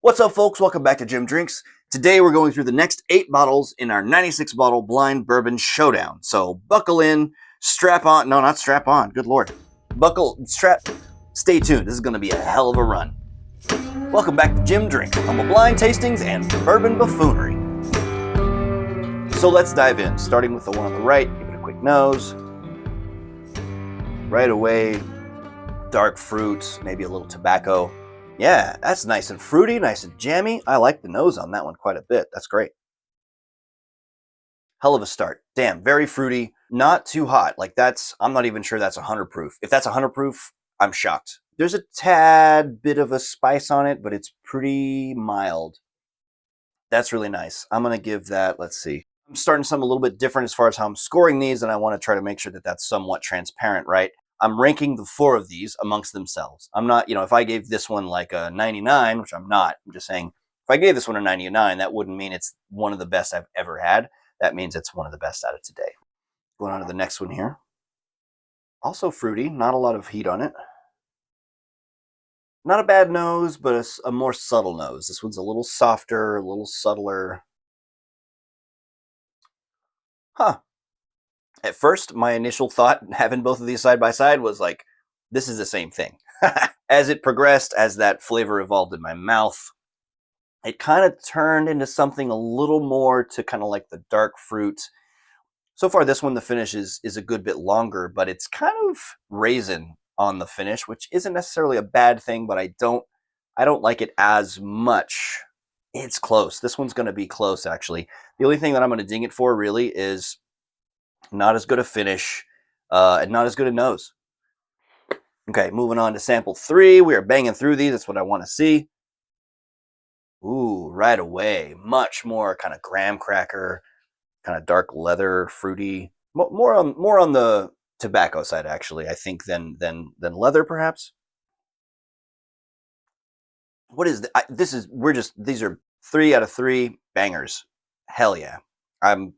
What's up, folks? Welcome back to Jim Drinks. Today we're going through the next 8 bottles in our 96 bottle blind bourbon showdown. So buckle in, strap on. No, not strap on. Good lord. Stay tuned. This is going to be a hell of a run. Welcome back to Jim Drinks, humble blind tastings and bourbon buffoonery. So let's dive in, starting with the one on the right. Give it a quick nose. Right away, dark fruits, maybe a little tobacco. Yeah, that's nice and fruity, nice and jammy. I like the nose on that one quite a bit. That's great. Hell of a start. Damn, very fruity, not too hot. Like I'm not even sure that's 100 proof. If that's 100 proof, I'm shocked. There's a tad bit of a spice on it, but it's pretty mild. That's really nice. I'm going to give that, let's see. I'm starting something a little bit different as far as how I'm scoring these, and I want to try to make sure that that's somewhat transparent, right? I'm ranking the 4 of these amongst themselves. I'm not, if I gave this one like a 99, which I'm not, I'm just saying, if I gave this one a 99, that wouldn't mean it's one of the best I've ever had. That means it's one of the best out of today. Going on to the next one here. Also fruity, not a lot of heat on it. Not a bad nose, but a more subtle nose. This one's a little softer, a little subtler. Huh. At first, my initial thought, having both of these side by side, was like, this is the same thing. As it progressed, as that flavor evolved in my mouth, it kind of turned into something a little more to kind of like the dark fruit. So far, this one, the finish is a good bit longer, but it's kind of raisin on the finish, which isn't necessarily a bad thing, but I don't like it as much. It's close. This one's going to be close, actually. The only thing that I'm going to ding it for, really, is not as good a finish and not as good a nose. Okay, moving on to sample 3. We are banging through these. That's what I want to see. Ooh, right away. Much more kind of graham cracker, kind of dark leather, fruity. More on the tobacco side, actually, I think, than leather, perhaps. What is these are 3 out of 3 bangers. Hell yeah. I'm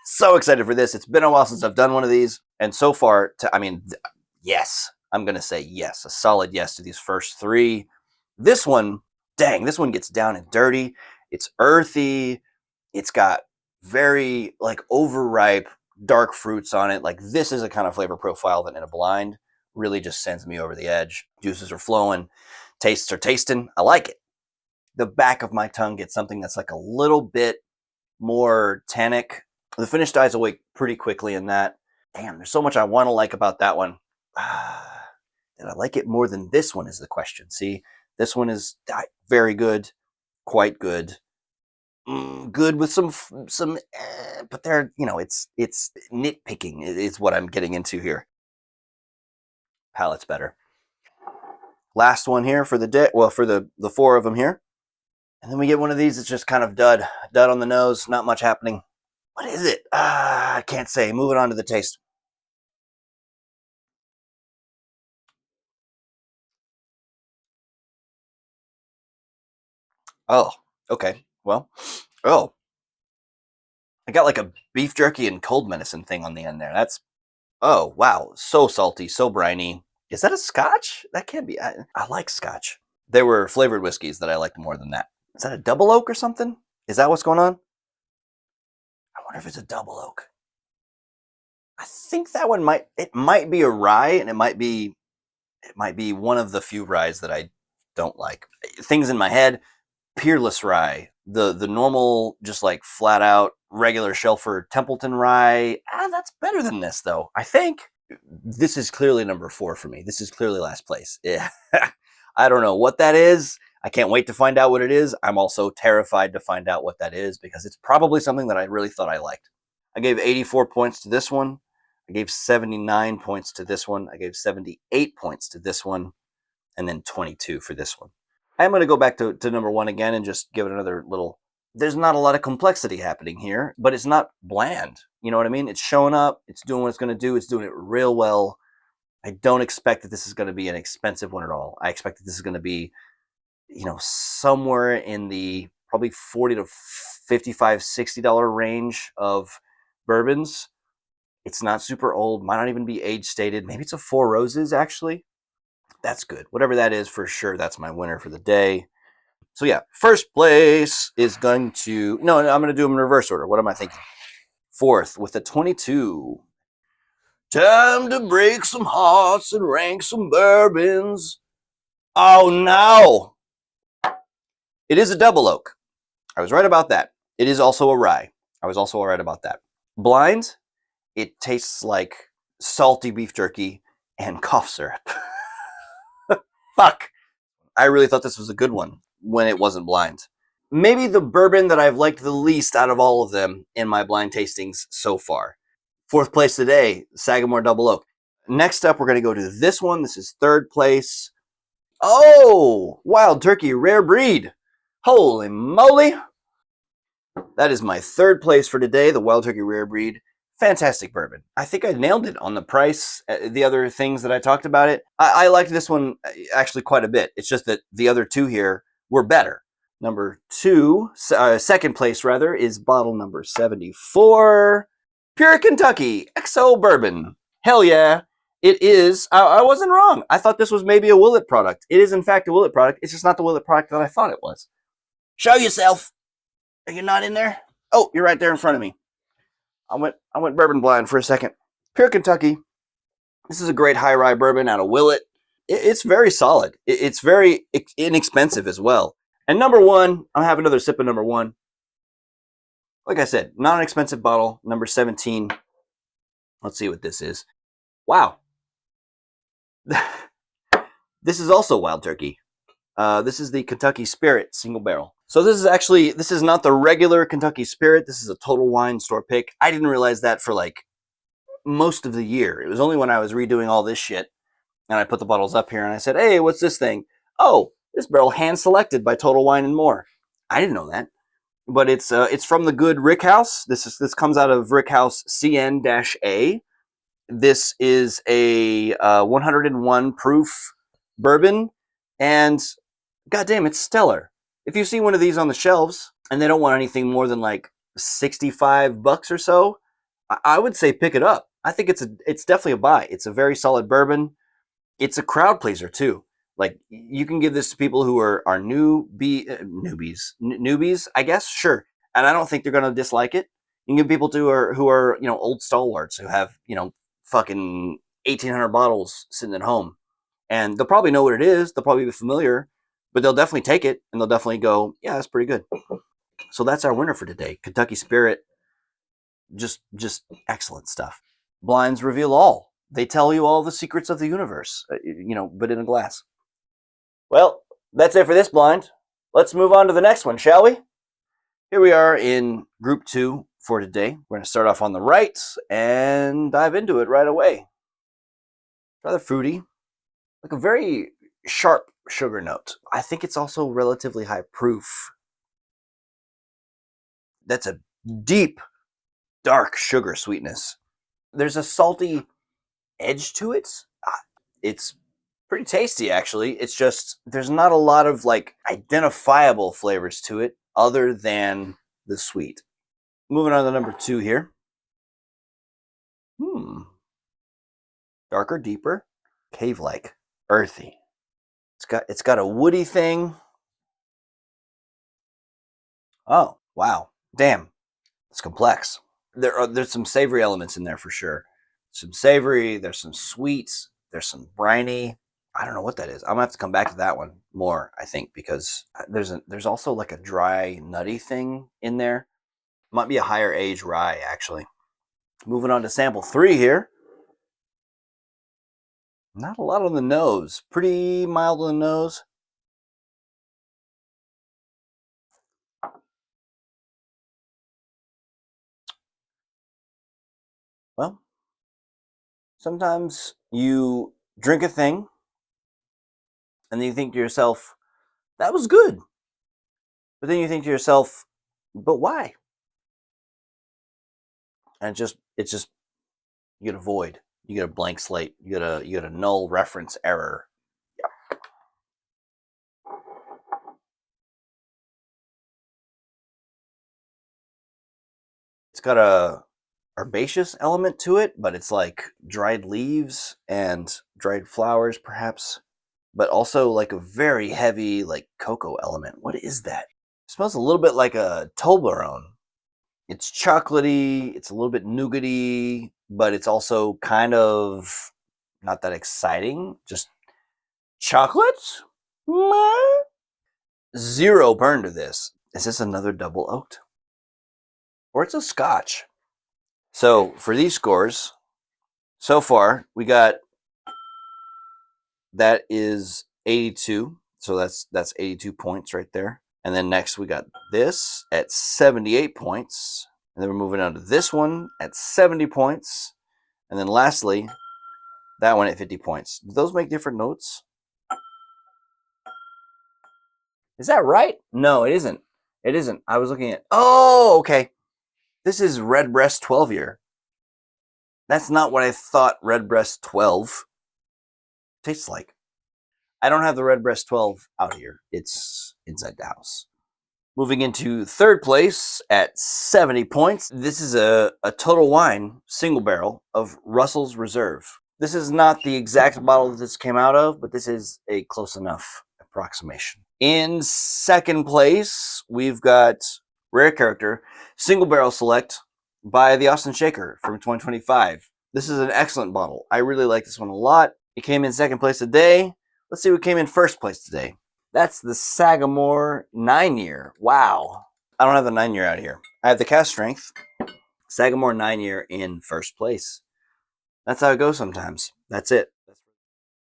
so excited for this. It's been a while since I've done one of these. And so far, yes. I'm going to say yes. A solid yes to these first 3. This one, dang, this one gets down and dirty. It's earthy. It's got very, like, overripe, dark fruits on it. Like, this is a kind of flavor profile that in a blind really just sends me over the edge. Juices are flowing. Tastes are tasting. I like it. The back of my tongue gets something that's like a little bit more tannic. The finish dies away pretty quickly in that. Damn, there's so much I want to like about that one. Did I like it more than this one is the question. See, this one is very good, quite good. Good with some, but they're, it's nitpicking is what I'm getting into here. Palate's better. Last one here for the day. Well, for the 4 of them here. And then we get one of these. It's just kind of dud on the nose. Not much happening. What is it? I can't say. Moving on to the taste. Oh, okay. Well, oh, I got like a beef jerky and cold medicine thing on the end there. Oh, wow. So salty, so briny. Is that a scotch? That can't be. I like scotch. There were flavored whiskeys that I liked more than that. Is that a double oak or something? Is that what's going on? I wonder if it's a double oak. I think that one might be a rye, and it might be one of the few ryes that I don't like. Things in my head, Peerless rye, the normal, just like flat out regular Shelford Templeton rye. That's better than this, though. I think this is clearly number 4 for me. This is clearly last place. Yeah. I don't know what that is. I can't wait to find out what it is. I'm also terrified to find out what that is because it's probably something that I really thought I liked. I gave 84 points to this one. I gave 79 points to this one. I gave 78 points to this one. And then 22 for this one. I'm going to go back to number 1 again and just give it another little. There's not a lot of complexity happening here, but it's not bland. You know what I mean? It's showing up. It's doing what it's going to do. It's doing it real well. I don't expect that this is going to be an expensive one at all. I expect that this is going to be, somewhere in the probably $40 to $55, $60 range of bourbons. It's not super old. Might not even be age stated. Maybe it's a 4 Roses, actually. That's good. Whatever that is, for sure, that's my winner for the day. So yeah, first place is going to no. I'm going to do them in reverse order. What am I thinking? Fourth with a 22. Time to break some hearts and rank some bourbons. Oh no! It is a double oak. I was right about that. It is also a rye. I was also right about that. Blind, it tastes like salty beef jerky and cough syrup. Fuck. I really thought this was a good one when it wasn't blind. Maybe the bourbon that I've liked the least out of all of them in my blind tastings so far. Fourth place today, Sagamore Double Oak. Next up, we're going to go to this one. This is third place. Oh, Wild Turkey Rare Breed. Holy moly. That is my third place for today, the Wild Turkey Rare Breed. Fantastic bourbon. I think I nailed it on the price. The other things that I talked about it, I liked this one actually quite a bit. It's just that the other two here were better. Number two, second place rather, is bottle number 74. Pure Kentucky XO Bourbon. Hell yeah. It is. I wasn't wrong. I thought this was maybe a Willet product. It is, in fact, a Willet product. It's just not the Willet product that I thought it was. Show yourself. Are you not in there? Oh, you're right there in front of me. I went bourbon blind for a second. Pure Kentucky. This is a great high rye bourbon out of Willet. It's very solid. It's very inexpensive as well. And number one, I'm having another sip of number one. Like I said, not an expensive bottle. Number 17. Let's see what this is. Wow. This is also Wild Turkey. This is the Kentucky Spirit single barrel. So this is not the regular Kentucky Spirit. This is a Total Wine store pick. I didn't realize that for like most of the year. It was only when I was redoing all this shit and I put the bottles up here and I said, hey, what's this thing? Oh, this barrel hand selected by Total Wine and More. I didn't know that. But it's from the good Rickhouse. This comes out of Rickhouse CN-A. This is a 101 proof bourbon, and goddamn, it's stellar. If you see one of these on the shelves and they don't want anything more than like $65 or so, I would say pick it up. I think it's definitely a buy. It's a very solid bourbon. It's a crowd pleaser too. Like you can give this to people who are newbies, I guess, sure. And I don't think they're gonna dislike it. You can give people who are old stalwarts who have fucking 1,800 bottles sitting at home, and they'll probably know what it is. They'll probably be familiar, but they'll definitely take it and they'll definitely go, yeah, that's pretty good. So that's our winner for today, Kentucky Spirit. Just excellent stuff. Blinds reveal all. They tell you all the secrets of the universe, but in a glass. Well, that's it for this blind. Let's move on to the next one, shall we? Here we are in group 2 for today. We're going to start off on the right and dive into it right away. Rather fruity, like a very sharp sugar note. I think it's also relatively high proof. That's a deep, dark sugar sweetness. There's a salty edge to it. It's pretty tasty, actually. It's just there's not a lot of like identifiable flavors to it other than the sweet. Moving on to number 2 here. Darker, deeper, cave-like, earthy. It's got a woody thing. Oh, wow. Damn. It's complex. There's some savory elements in there for sure. Some savory, there's some sweets, there's some briny. I don't know what that is. I'm gonna have to come back to that one more, I think, because there's also like a dry, nutty thing in there. Might be a higher age rye, actually. Moving on to sample 3 here. Not a lot on the nose. Pretty mild on the nose. Well, sometimes you drink a thing and then you think to yourself, that was good. But then you think to yourself, but why? And it's just you get a void. You get a blank slate. You get a null reference error. Yep. It's got a herbaceous element to it, but it's like dried leaves and dried flowers, perhaps. but also like a very heavy like cocoa element. What is that? It smells a little bit like a Toblerone. It's chocolatey, it's a little bit nougaty, but it's also kind of not that exciting. Just chocolate? Meh. Zero burn to this. Is this another double oaked? Or it's a scotch? So for these scores, so far we got that is 82. So that's 82 points right there. And then next we got this at 78 points. And then we're moving on to this one at 70 points. And then lastly, that one at 50 points. Do those make different notes? Is that right? No, it isn't. It isn't. I was looking at. Oh, okay. This is Redbreast 12 year. That's not what I thought Redbreast 12 tastes like. I don't have the Redbreast 12 out here. It's inside the house. Moving into third place at 70 points. This is a Total Wine single barrel of Russell's Reserve. This is not the exact bottle that this came out of, but this is a close enough approximation. In second place, we've got Rare Character Single Barrel Select by the Austin Shaker from 2025. This is an excellent bottle. I really like this one a lot. It came in second place today. Let's see what came in first place today. That's the Sagamore 9-year. Wow. I don't have the 9-year out here. I have the cast strength. Sagamore 9-year in first place. That's how it goes sometimes. That's it.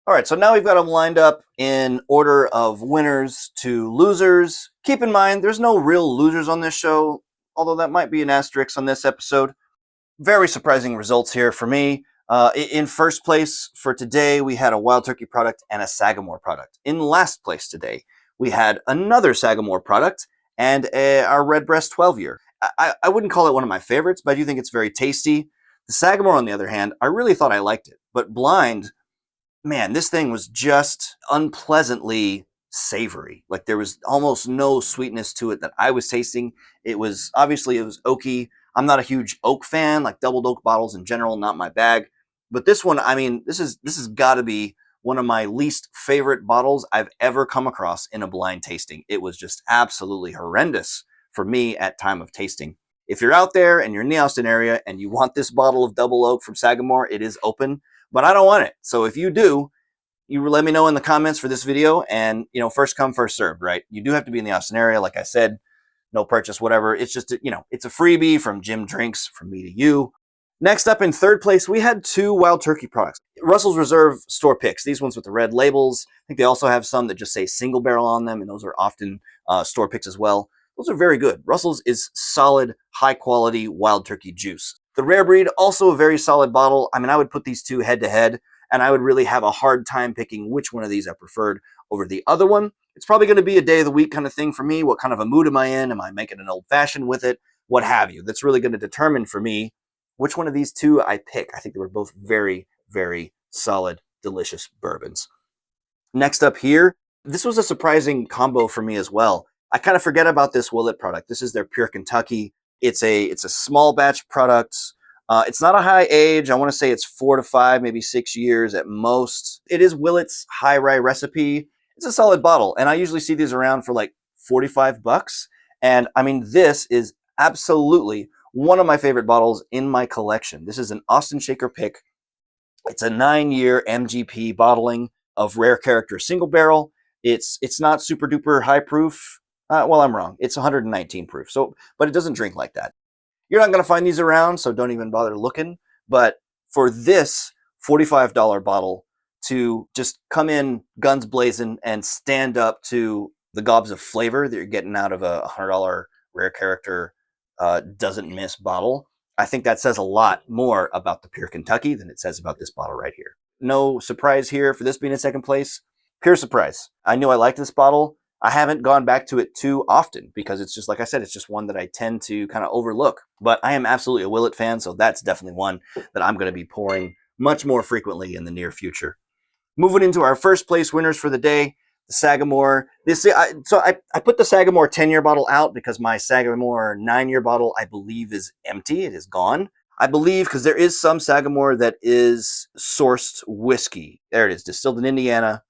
All right, so now we've got them lined up in order of winners to losers. Keep in mind, there's no real losers on this show, although that might be an asterisk on this episode. Very surprising results here for me. In first place for today, we had a Wild Turkey product and a Sagamore product. In last place today, we had another Sagamore product and our Redbreast 12-year. I wouldn't call it one of my favorites, but I do think it's very tasty. The Sagamore, on the other hand, I really thought I liked it. But blind, man, this thing was just unpleasantly savory. Like there was almost no sweetness to it that I was tasting. It was oaky. I'm not a huge oak fan, like doubled oak bottles in general, not my bag. But this one, I mean, this has got to be one of my least favorite bottles I've ever come across in a blind tasting. It was just absolutely horrendous for me at time of tasting. If you're out there and you're in the Austin area and you want this bottle of double oak from Sagamore, it is open, but I don't want it. So if you do, you let me know in the comments for this video, and first come, first served, right? You do have to be in the Austin area, like I said. No purchase, whatever. It's just, it's a freebie from Jim Drinks, from me to you. Next up in third place, we had two Wild Turkey products. Russell's Reserve store picks. These ones with the red labels. I think they also have some that just say single barrel on them, and those are often store picks as well. Those are very good. Russell's is solid, high quality Wild Turkey juice. The Rare Breed, also a very solid bottle. I mean, I would put these two head to head, and I would really have a hard time picking which one of these I preferred over the other one. It's probably going to be a day of the week kind of thing for me. What kind of a mood am I in? Am I making an old fashioned with it? What have you? That's really going to determine for me which one of these two I pick. I think they were both very, very solid, delicious bourbons. Next up here, this was a surprising combo for me as well. I kind of forget about this Willet product. This is their Pure Kentucky. It's a small batch product. It's not a high age. I want to say it's 4 to 5, maybe 6 years at most. It is Willet's high rye recipe. It's a solid bottle, and I usually see these around for like $45. And I mean, this is absolutely one of my favorite bottles in my collection. This is an Austin Shaker pick. It's a 9-year MGP bottling of Rare Character single barrel. It's not super duper high proof. Well, I'm wrong. It's 119 proof. So, but it doesn't drink like that. You're not going to find these around, so don't even bother looking. But for this $45 bottle to just come in guns blazing and stand up to the gobs of flavor that you're getting out of a $100 Rare Character doesn't miss bottle, I think that says a lot more about the Pure Kentucky than it says about this bottle right here. No surprise here for this being in second place. Pure surprise. I knew I liked this bottle. I haven't gone back to it too often because it's just, like I said, it's just one that I tend to kind of overlook. But I am absolutely a Willet fan, so that's definitely one that I'm going to be pouring much more frequently in the near future. Moving into our first place winners for the day, the Sagamore. I put the Sagamore 10-year bottle out because my Sagamore 9-year bottle, I believe, is empty. It is gone. I believe because there is some Sagamore that is sourced whiskey. There it is, distilled in Indiana,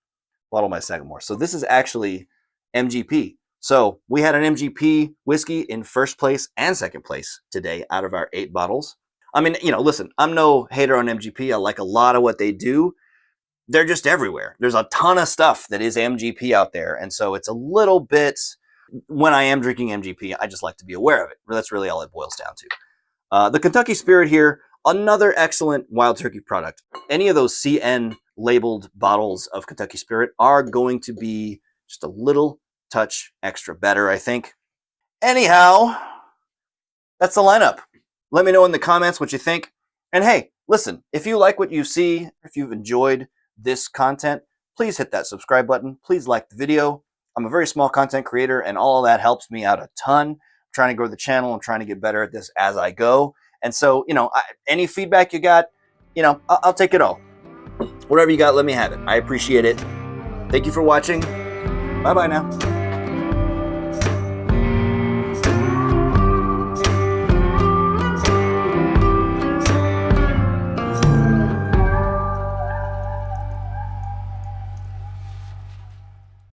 bottle of my Sagamore. So this is actually MGP. So we had an MGP whiskey in first place and second place today out of our 8 bottles. I mean, listen, I'm no hater on MGP. I like a lot of what they do. They're just everywhere. There's a ton of stuff that is MGP out there. And so it's a little bit, when I am drinking MGP, I just like to be aware of it. That's really all it boils down to. The Kentucky Spirit here, another excellent Wild Turkey product. Any of those CN labeled bottles of Kentucky Spirit are going to be just a little touch extra better, I think. Anyhow, that's the lineup. Let me know in the comments what you think. And hey, listen, if you like what you see, if you've enjoyed this content, please hit that subscribe button. Please like the video. I'm a very small content creator, and all of that helps me out a ton. I'm trying to grow the channel. I'm trying to get better at this as I go. And so, any feedback you got, I'll take it all. Whatever you got, let me have it. I appreciate it. Thank you for watching. Bye-bye now.